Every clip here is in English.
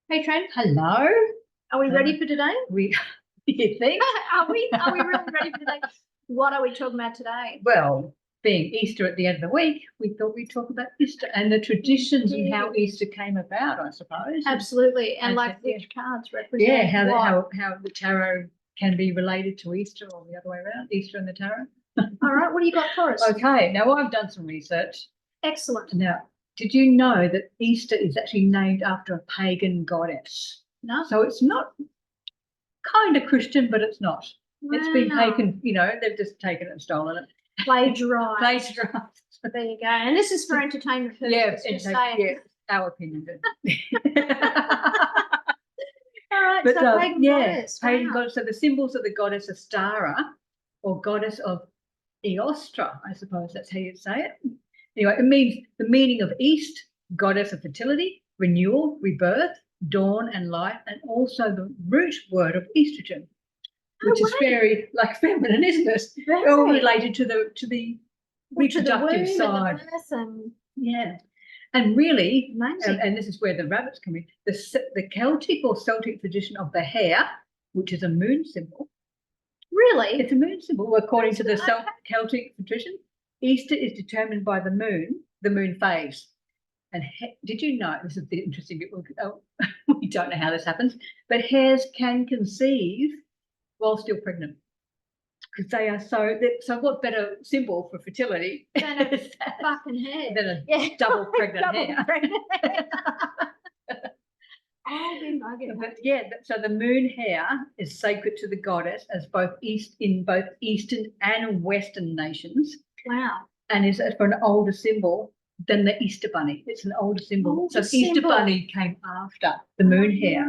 Hey, Tren, Hello. are we ready for today? You think? Are we really ready for today? What are we talking about today? Well, being Easter at the end of the week, we thought we'd talk about Easter and the traditions and how Easter came about, I suppose. Absolutely, and like which cards represent how the tarot can be related to Easter or the other way around, Easter and the tarot. All right, what do you got for us? Okay, now I've done some research. Excellent. Now, did you know that Easter is actually named after a pagan goddess? No. So it's not kind of Christian, but it's not. Wow. It's been taken, they've just taken it and stolen it. Plagiarised. Plagiarised. There you go. And this is for entertainment purposes. Our opinion. All right, But so pagan goddess. Pagan Wow. goddess. So the symbols of the goddess are Stara, or goddess of Eostra, I suppose that's how you'd say it. Anyway, it means the meaning of East, goddess of fertility, renewal, rebirth, dawn and life, and also the root word of estrogen, which is very like feminine, isn't it? Very. All related to the reproductive side. Yeah. And really, and this is where the rabbits come in, the Celtic or Celtic tradition of the hare, which is a moon symbol. Really? It's a moon symbol. According to the Celtic tradition, Easter is determined by the moon phase. And did you know, this is the interesting bit, we don't know how this happens, but hares can conceive while still pregnant. Because they are so what better symbol for fertility than a fucking hare? Than a double pregnant hare. So the moon hare is sacred to the goddess as in both Eastern and Western nations. Wow. And is for an older symbol than the Easter bunny. It's an older symbol. So Easter bunny came after the moon hare.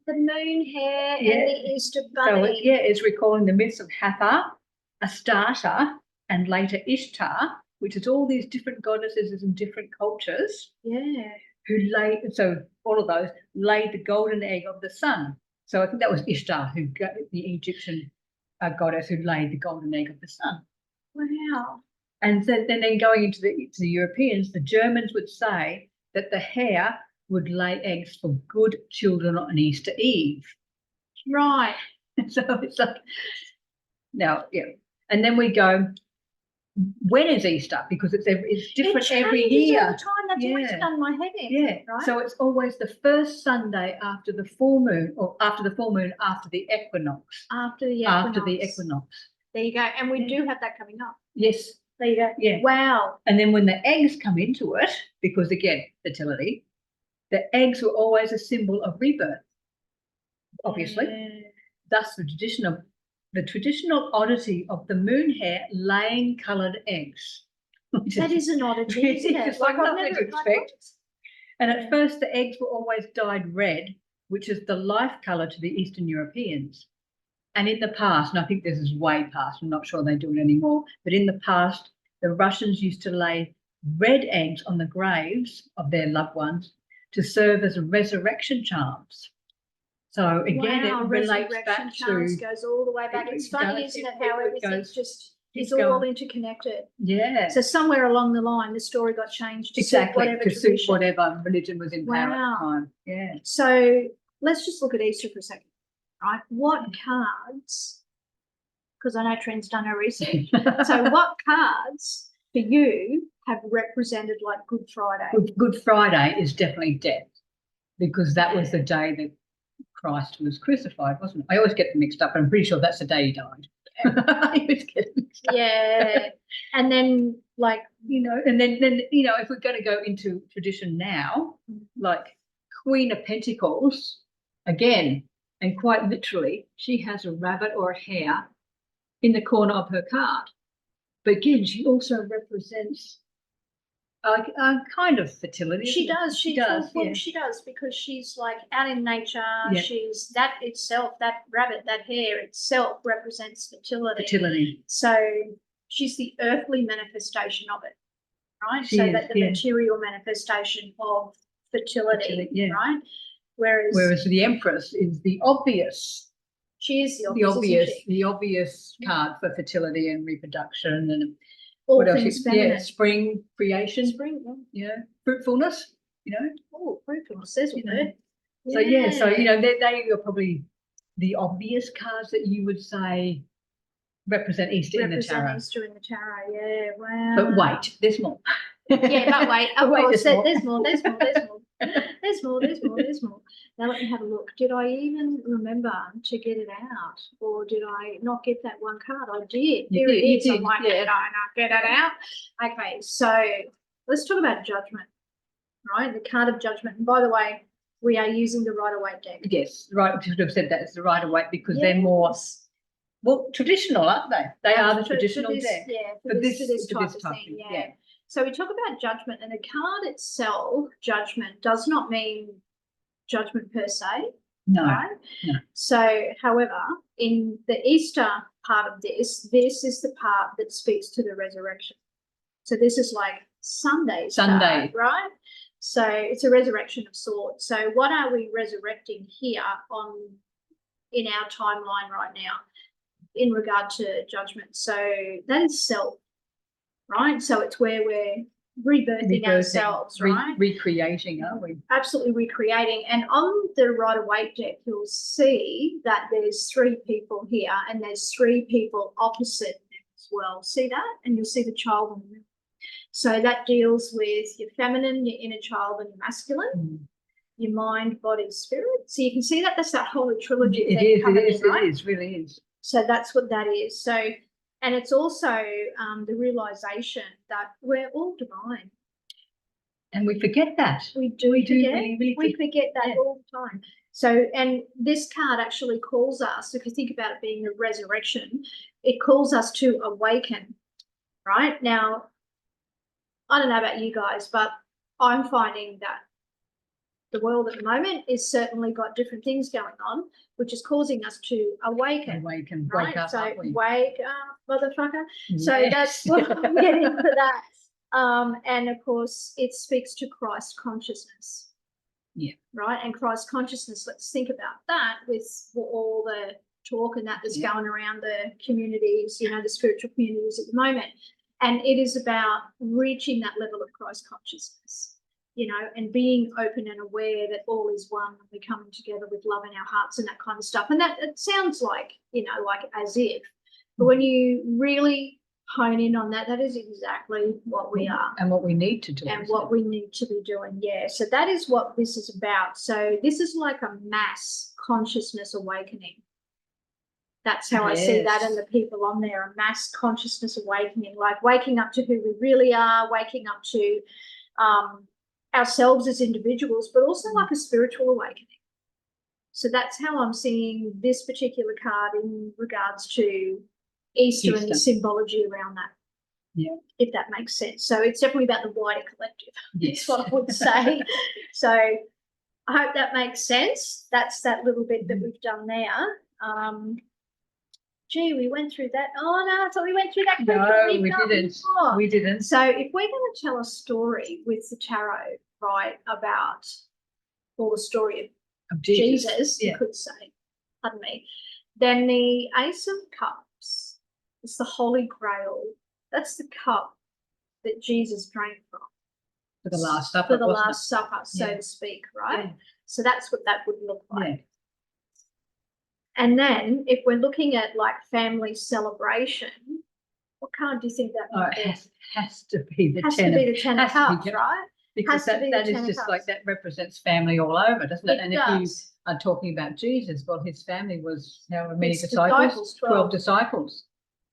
The moon hare and the Easter bunny. So it's recalling the myths of Hathor, Astarte, and later Ishtar, which is all these different goddesses in different cultures. Yeah. All of those laid the golden egg of the sun. So I think that was Ishtar, the Egyptian goddess who laid the golden egg of the sun. Wow. And then going into the Europeans, the Germans would say that the hare would lay eggs for good children on Easter Eve. Right. So it's like, now, and then we go, when is Easter? Because it's different every year. All the time. That's always done my head in. Yeah. Right? So it's always the first Sunday after the full moon, or after the full moon after the equinox. After the equinox. There you go. And we do have that coming up. Yes. There you go. Yeah. Wow. And then when the eggs come into it, because again, fertility, the eggs were always a symbol of rebirth, obviously. Yeah. Thus the traditional oddity of the moon hare laying coloured eggs. That is an oddity, isn't it? It's like nothing to expect. And at first the eggs were always dyed red, which is the life colour to the Eastern Europeans. And in the past, and I think this is way past, I'm not sure they do it anymore, but in the past, the Russians used to lay red eggs on the graves of their loved ones to serve as resurrection charms. So again, it relates back to goes all the way back. It's funny, isn't it, how everything just is all interconnected. Yeah. So somewhere along the line, the story got changed to suit whatever religion was in power at the time. Yeah. So let's just look at Easter for a second, right? What cards? Because I know Tren's done her research. So what cards for you have represented like Good Friday? Good Friday is definitely death, because that was the day that Christ was crucified, wasn't it? I always get them mixed up. I'm pretty sure that's the day he died. I always get them mixed up. Yeah. And then and then if we're going to go into tradition now, like Queen of Pentacles, again, and quite literally, she has a rabbit or a hare in the corner of her card. But again, she also represents kind of fertility. She does. She does. Well, yeah. She does, because she's like out in nature. Yeah. She's that itself, that rabbit, that hare itself represents fertility. So she's the earthly manifestation of it, right? The material manifestation of fertility, right? Whereas the Empress is the obvious. She is the obvious card for fertility and reproduction and all things feminine. Spring creation. Spring, fruitfulness. you know. Oh, brutal sizzle You know. there. So you know, they are probably the obvious cards that you would say represent Easter in the tarot. Easter in the tarot, yeah, wow. But wait, there's more. Yeah, but wait, of course, there's more. there's more. Now let me have a look. Did I even remember to get it out, or did I not get that one card? I did. Here it is. I'm like, did I not get it out? Okay, so let's talk about judgment, right? The card of judgment. And by the way, we are using the Rider-Waite deck. Yes, right. I should have said that it's the Rider-Waite because they're more traditional, aren't they? They are the traditional deck. Yeah, for this type of thing. Yeah. So we talk about judgment, and the card itself, judgment, does not mean judgment per se. No. Right? No. So, however, in the Easter part of this is the part that speaks to the resurrection. So this is like Sunday, right? So it's a resurrection of sorts. So what are we resurrecting here in our timeline right now in regard to judgment? So that is self, right? So it's where we're rebirthing ourselves, right? Recreating, aren't we? Absolutely recreating. And on the Rider-Waite deck, you'll see that there's 3 people here, and there's 3 people opposite them as well. See that? And you'll see the child in the middle. So that deals with your feminine, your inner child, and your masculine, your mind, body, spirit. So you can see that that's that holy trilogy. It really is. So that's what that is. So, and it's also the realization that we're all divine. And we forget that. We forget that all the time. So, and this card actually calls us, if you think about it being a resurrection, it calls us to awaken, right? Now, I don't know about you guys, but I'm finding that the world at the moment is certainly got different things going on, which is causing us to awaken. Wake right? up, so we? Wake up, motherfucker. Yes. So that's what I'm getting for that. And of course, it speaks to Christ consciousness. Yeah. Right. And Christ consciousness, let's think about that with all the talk and that's going around the communities, you know, the spiritual communities at the moment. And it is about reaching that level of Christ consciousness, you know, and being open and aware that all is one, and we're coming together with love in our hearts and that kind of stuff. And that it sounds like, you know, like as if, but when you really hone in on that, that is exactly what we are. And what we need to do. And what we need to be doing, yeah. So that is what this is about. So this is like a mass consciousness awakening. That's how I see that, and the people on there, a mass consciousness awakening, like waking up to who we really are, waking up to ourselves as individuals, but also like a spiritual awakening. So that's how I'm seeing this particular card in regards to Easter and the symbology around that. Yeah. If that makes sense. So it's definitely about the wider collective. Yes. That's what I would say. So I hope that makes sense. That's that little bit that we've done there. Gee, we went through that. Oh, no, I thought we went through that quickly. No, we didn't. So if we're going to tell a story with the tarot, right, about, or the story of Jesus, you could say, pardon me, then the Ace of Cups is the Holy Grail. That's the cup that Jesus drank from. For the Last Supper. For the Last Supper, so to speak, right? Yeah. So that's what that would look like. Yeah. And then if we're looking at like family celebration, what card do you think that might be? It has to be the Ten of Cups, right? Because that is just like, that represents family all over, doesn't it? And does. If you are talking about Jesus, well, his family was how many disciples? 12 disciples.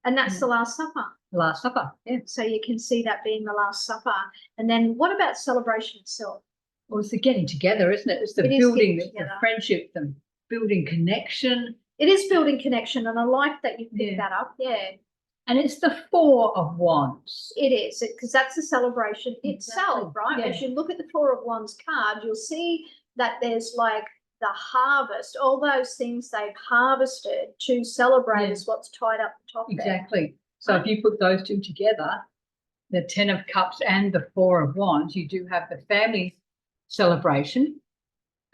And that's the Last Supper. The Last Supper, yeah. So you can see that being the Last Supper. And then what about celebration itself? Well, it's the getting together, isn't it? It's the building, the friendship, the building connection. It is building connection, and I like that you picked that up, yeah. And it's the Four of Wands. It is, because that's the celebration itself, right? Yeah. As you look at the Four of Wands card, you'll see that there's like the harvest, all those things they've harvested to celebrate is what's tied up the top there. Exactly. So if you put those two together, the 10 of Cups and the Four of Wands, you do have the family celebration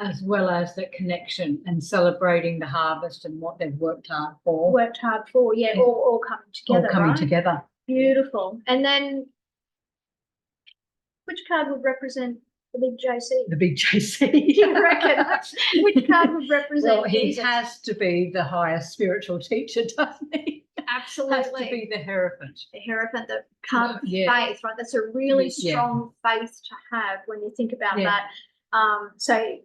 as well as the connection and celebrating the harvest and what they've worked hard for. All coming together. All coming together. Beautiful. And then which card would represent The big JC. The big JC. You reckon? Which card would represent Well, he Jesus? has to be the highest spiritual teacher, doesn't he? Absolutely. Has to be the Hierophant. The Hierophant, the card of Yeah. faith, right? That's a really Yeah. strong faith to have when you think about Yeah. that. So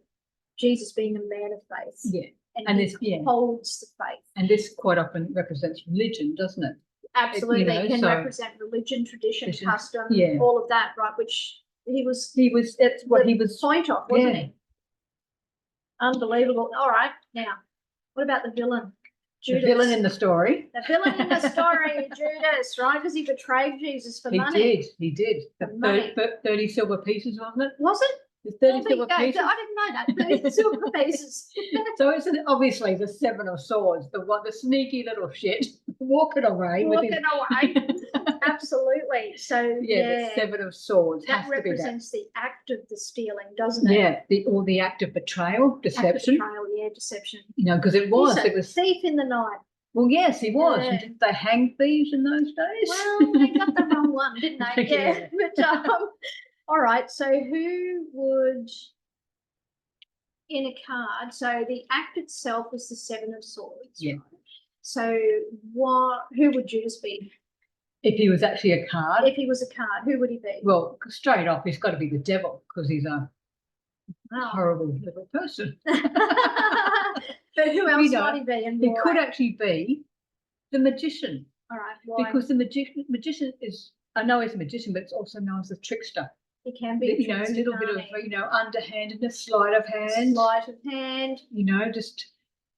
Jesus being a man of faith. Yeah. And he this, yeah. holds the faith. And this quite often represents religion, doesn't it? Absolutely. You know, It can so- represent religion, tradition, custom, Yeah. all of that, right? Which he was That's what the he was. point of, wasn't Yeah. he? Unbelievable. All right. Now, what about the villain? The Judas. villain in the story. The villain in the story, Judas, right? Because he betrayed Jesus for money. He did. For The money. 30 silver pieces, wasn't it? Was it? The 30 Oh, there you silver go. pieces. I didn't know that. 30 silver pieces. So it's obviously the Seven of Swords, the sneaky little shit walking away. Walking away. Absolutely. So The Seven of Swords that has to be that. represents the act of the stealing, doesn't it? Yeah, or the act of betrayal, Act of deception. betrayal, yeah, deception. You know, because it He's was. a It was. thief in the night. Well, yes, he was. Yeah. And did they hang thieves in those days? Well, they got the wrong one, didn't they? Yeah. But all right. So who would in a card? So the act itself was the Seven of Swords. Yeah. Right? So who would Judas be? If he was actually a card. If he was a card, who would he be? Well, straight off, he's got to be the devil because he's a Wow. horrible little person. But who else You know, might he be? And He why? could actually be the magician All right. Why? because the magician is, I know he's a magician, but it's also known as a trickster. He can be. You know, a little bit of, underhandedness, sleight of hand. Sleight of hand. You know, just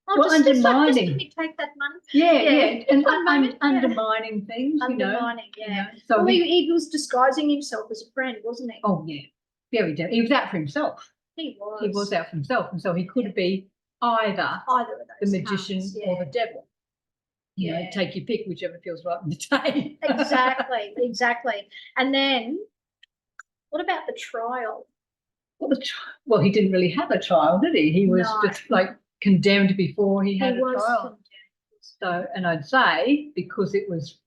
Oh, well, just undermining. let me take that money. yeah, and One moment, yeah. undermining things. Undermining, You yeah. know, so Well, he was disguising himself as a friend, wasn't he? oh yeah, very devil. He was out for himself. He was. He was out for himself, and so he could be either Either of the those magician cards, or the devil. You know, Yeah. take your pick, whichever feels right in the day. Exactly, exactly. And then, what about the trial? Well, he didn't really have a trial, did he? He was No. just like condemned before he had He a was trial. condemned. So, and I'd say because it was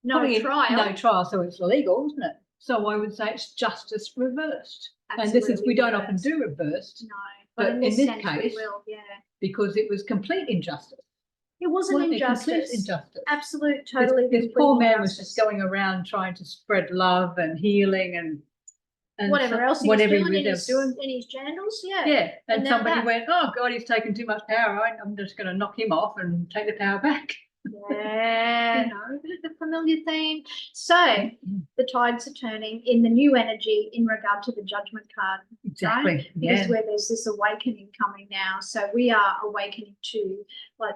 No putting it- trial. no trial, so it's illegal, isn't it? So I would say it's justice reversed. And this is, Absolutely we don't often reversed. do reversed No, but in this sense case- we will, yeah. because it was complete injustice. It was an Wasn't it? injustice. Complete injustice. Absolute, totally. This complete poor man was injustice. just going around trying to spread love and healing and Whatever else he whatever was doing, he in was his, doing. in his jandals, yeah. Yeah, and now somebody that. went, oh God, he's taken too much power. I'm just going to knock him off and take the power back. Yeah, You know? bit of a familiar theme. So the tides are turning in the new energy in regard to the judgment card. Exactly. Because Yeah. where there's this awakening coming now. So we are awakening to like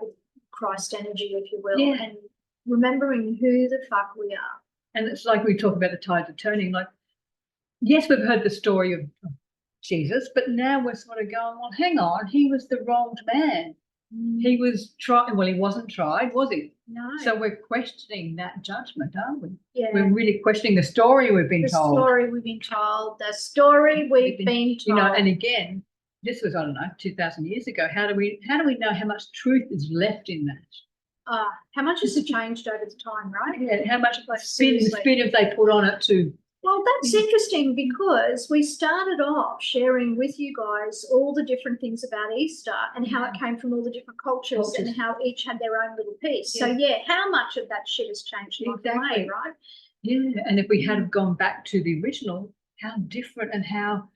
Christ energy, if you will, Yeah. and remembering who the fuck we are. And it's like we talk about the tides are turning. Like, yes, we've heard the story of Jesus, but now we're sort of going, well, hang on, he was the wronged man. He was tried. Well, he wasn't tried, was he? No. So we're questioning that judgment, aren't we? yeah. We're really questioning the story we've been The told. story we've been told. The story we've been told. You know, and again, this was, I don't know, 2,000 years ago. How do we know how much truth is left in that? How much has it changed over the time, right? Yeah, how much Like, spin seriously. have they put on it to? Well, that's interesting because we started off sharing with you guys all the different things about Easter and how it came from all the different cultures and how each had their own little piece. So, yeah, how much of that shit has changed along the way, Exactly. right? Yeah, and if we had have gone back to the original, how different and how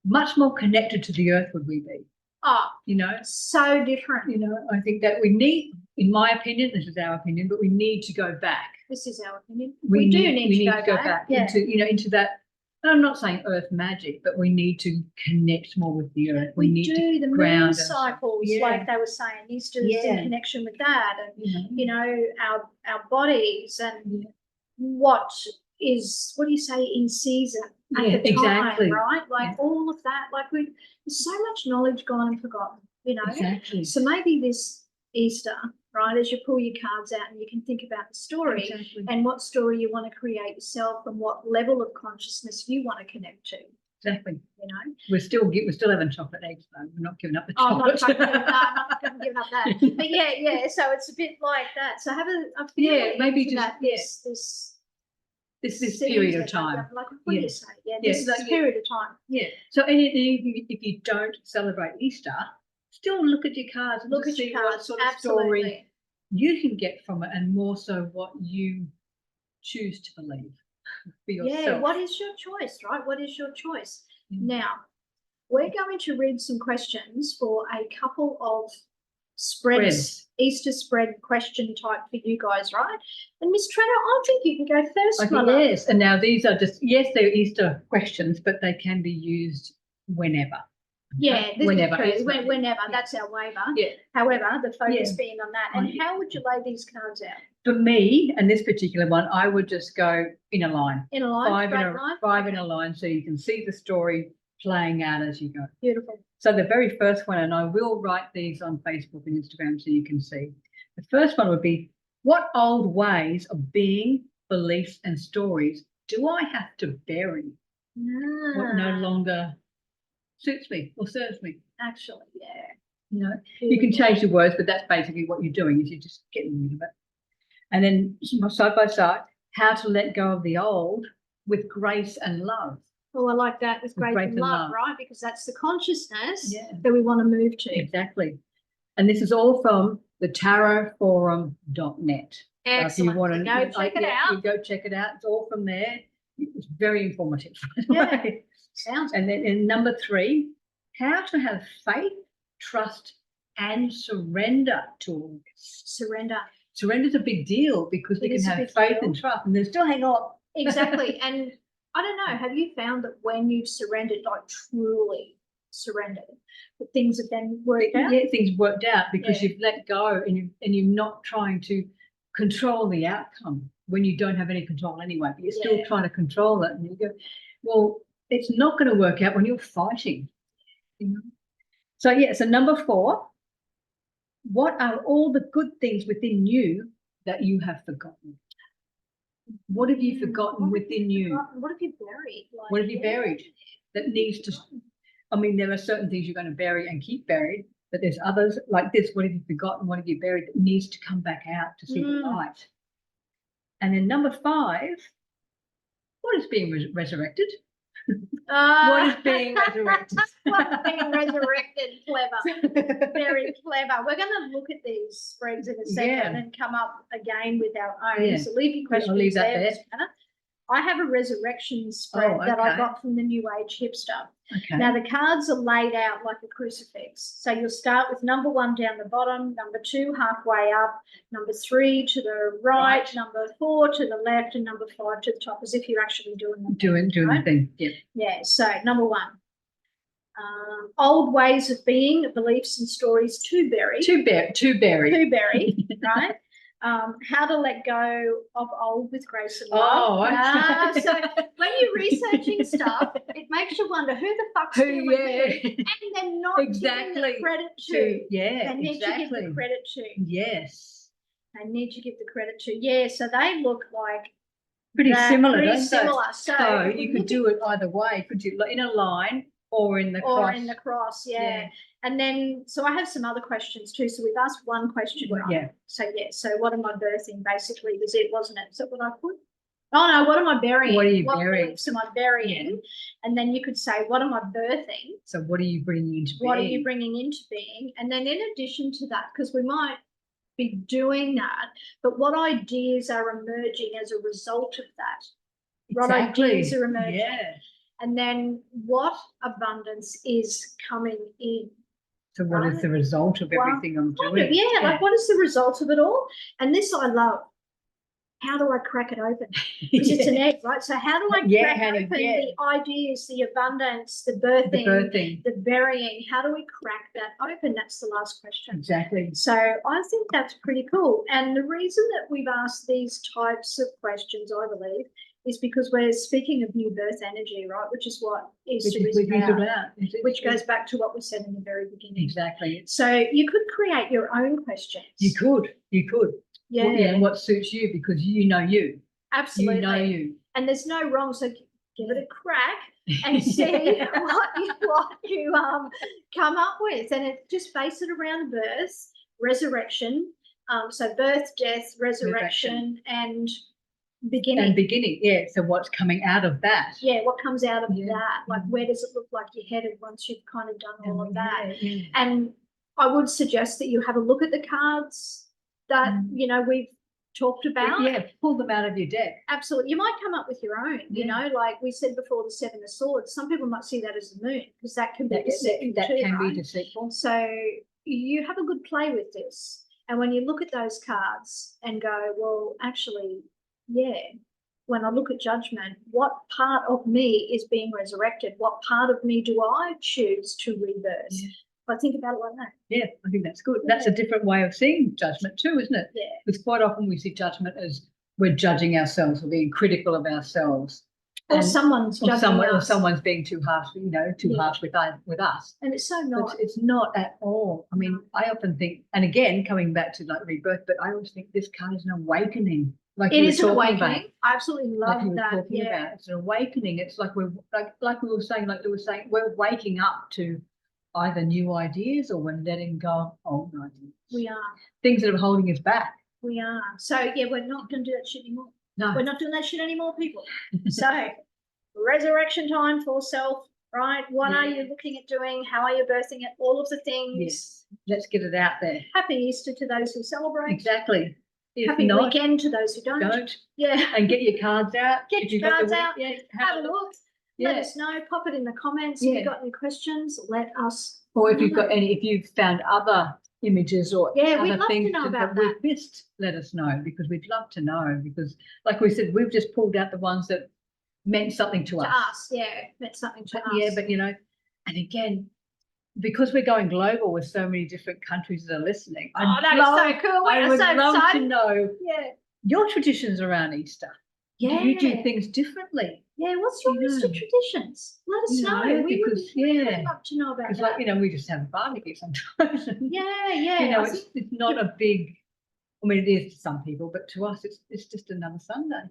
much more connected to the earth would we be? Oh, You know, so different. you know, I think that we need, in my opinion, this is our opinion, but we need to go back. This is our opinion. We do need to go back. Yeah. into, you know, into that. And I'm not saying earth magic, but we need to connect more with the earth. We need do to the moon ground ourselves. cycles, Yeah. like they were saying. Easter's in Yeah. connection with that, and You know, our bodies and Yeah. what do you say, in season at Yeah, the time, exactly. right? Like all of that, like there's so much knowledge gone and forgotten, you know. exactly. So maybe this Easter, right, as you pull your cards out and you can think about the story Exactly. and what story you want to create yourself and what level of consciousness you want to connect to, Exactly. you know. We're still having chocolate eggs though. We're not giving up the Oh, I'm chocolate. not going to give up that. But yeah. So it's a bit like that. So have a feel Yeah, maybe into just- that, this this period of season, time. like what do Yeah. you say? Yeah, Yeah, this like period of time. Yeah. So anything, if you don't celebrate Easter, still look at your cards and Look just at see your what cards. sort of Absolutely. story you can get from it, and more so what you choose to believe for yourself. Yeah, what is your choice, right? What is your choice? Mm. Now, we're going to read some questions for a couple of spreads, Easter spread question type for you guys, right? And Miss Trena, I think you can go first. Okay, yes, and now these are just, yes, they're Easter questions, but they can be used whenever. Yeah, this whenever. is true. Whenever, that's our waiver. Yeah. However, the focus being on that. And how would you lay these cards out? For me, and this particular one, I would just go in a line. In a line, five straight in a line, so you can see the story playing out as you go. Beautiful. So the very first one, and I will write these on Facebook and Instagram so you can see. The first one would be, what old ways of being, beliefs, and stories do I have to bury? What no longer suits me or serves me? Actually, yeah. You know, you can change the words, but that's basically what you're doing, is you're just getting rid of it. And then side by side, how to let go of the old with grace and love. Oh, I like that, with grace and love, right? Because that's the consciousness that we want to move to. Exactly. And this is all from the tarotforum.net. Excellent. So if you want to go check it out. You go check it out. It's all from there. It's very informative. Yeah. Sounds And then in number 3, how to have faith, trust, and surrender to all this. Surrender. Surrender is a big deal, because we can have faith and trust, and then still hang on. Exactly. And I don't know, have you found that when you've surrendered, like truly surrendered, that things have then worked out? Yeah, things worked out because you've let go, and you're not trying to control the outcome when you don't have any control anyway, but you're still trying to control it. And you go, well, it's not going to work out when you're fighting. You know? So so number 4, what are all the good things within you that you have forgotten? What have you forgotten within you? What have you buried? Like, What have you buried that needs to? I mean, there are certain things you're going to bury and keep buried, but there's others like this. What have you forgotten? What have you buried that needs to come back out to see the light? And then number 5, what is being resurrected? What is being resurrected? What's being resurrected? Clever. Very clever. We're going to look at these spreads in a second and come up again with our own. So leave your questions leave that there. there. I have a resurrection spread that I got from the New Age hipster. Okay. Now the cards are laid out like a crucifix. So you'll start with number 1 down the bottom, number 2 halfway up, number 3 to the right, number 4 to the left, and number 5 to the top, as if you're actually doing the thing. Yeah. Yeah. So number 1. Old ways of being, beliefs and stories to bury. To bury. Right? How to let go of old with grace and love. Okay. So when you're researching stuff, it makes you wonder who the fuck's doing who, and then not giving the credit to. They need to give the credit to. Yes. They need to give the credit to. Yeah, so they look like pretty similar, don't similar. they? So you could do it either way. Could you in a line or in the cross? Or in the cross, And then, so I have some other questions too. So we've asked one question, right? Yeah. So what am I birthing? Basically, was it, wasn't it? Is that what I put? Oh no, what am I burying? What are you burying? What am I burying? And then you could say, what am I birthing? So what are you bringing into being? What are you bringing into being? And then in addition to that, because we might be doing that, but what ideas are emerging as a result of that? What ideas are emerging? Yeah. And then what abundance is coming in? So what is the result of everything I'm doing? Like what is the result of it all? And this I love. How do I crack it open? Because it's an egg, right? So how do I crack open the ideas, the abundance, the birthing, the burying? How do we crack that open? That's the last question. Exactly. So I think that's pretty cool. And the reason that we've asked these types of questions, I believe, is because we're speaking of new birth energy, right? Which is what Easter is about. Which goes back to what we said in the very beginning. Exactly. So you could create your own questions. You could. Yeah. And what suits you, because you know you. Absolutely. You know you. And there's no wrong. So give it a crack and see what you come up with. And just base it around birth, resurrection. So birth, death, resurrection, and beginning. Yeah. So what's coming out of that? Yeah, what comes out of that? Like, where does it look like you're headed once you've kind of done all of that? Yeah. And I would suggest that you have a look at the cards that, you know, we've talked about. Yeah, pull them out of your deck. Absolutely. You might come up with your own, you know, like we said before, the Seven of Swords. Some people might see that as the moon because that can be deceitful that too, can right? be deceitful. So you have a good play with this. And when you look at those cards and go, well, actually, yeah, when I look at Judgment, what part of me is being resurrected? What part of me do I choose to rebirth? Yeah. I think about it like that. Yeah, I think that's good. Yeah. That's a different way of seeing Judgment too, isn't it? Yeah. Because quite often we see Judgment as we're judging ourselves or being critical of ourselves. Or someone's judging us. Or someone's being too harsh, you know, harsh with us. And it's so not. It's not at all. I mean, I often think, and again, coming back to like rebirth, but I always think this card is an awakening. Like it is an awakening. I absolutely love that. Yeah, it's an awakening. It's like we're like we were saying, we're waking up to either new ideas or we're letting go of old ideas. We are. Things that are holding us back. We are. So yeah, we're not going to do that shit anymore. No. We're not doing that shit anymore, people. So resurrection time for self, right? What are you looking at doing? How are you birthing it? All of the things. Yes. Let's get it out there. Happy Easter to those who celebrate. Exactly. Happy weekend to those who don't. Yeah. And get your cards out. Get your cards out. Yeah, have a look. Let us know. Pop it in the comments. If you've got any questions, let us know. Or if you've found other images or we'd other love things to know about that we've missed, let us know, because we'd love to know. Because like we said, we've just pulled out the ones that meant something to us. Meant something to us. Yeah, but you know, and again, because we're going global with so many different countries that are listening. That is so cool. I would love excited to know your traditions around Easter. Yeah. Do you do things differently? Yeah, what's your Easter traditions? Let us know. We would really love to know about that. Like, you know, we just have a barbecue sometimes. Yeah. You know, it's not a big, I mean, it is to some people, but to us, it's just another Sunday.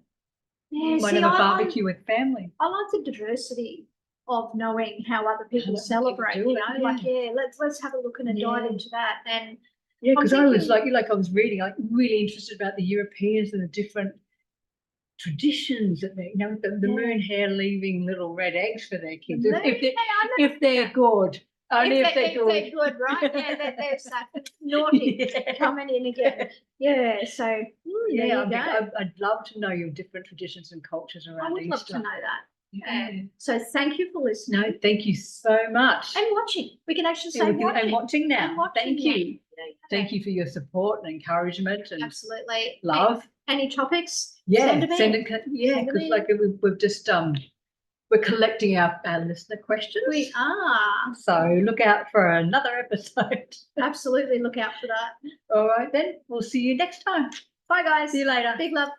Yeah, you might have a barbecue with family. I like the diversity of knowing how other people celebrate, you know, like, let's have a look and dive into that. And yeah, because I was I was reading, like really interested about the Europeans and the different traditions that they, you know, the moon hare leaving little red eggs for their kids. If they're good. Only if they're good. If they're good, right? Yeah, they're naughty coming in again. Yeah, so there you go. I'd love to know your different traditions and cultures around Easter. I would love to know that. Yeah. So thank you for listening. No, thank you so much. And watching. We can actually say watching. And watching now. Thank you. Thank you for your support and encouragement and absolutely love. Any topics? Send it. Yeah, because like we've just we're collecting our listener questions. We are. So look out for another episode. Absolutely, look out for that. All right then. We'll see you next time. Bye guys. See you later. Big love.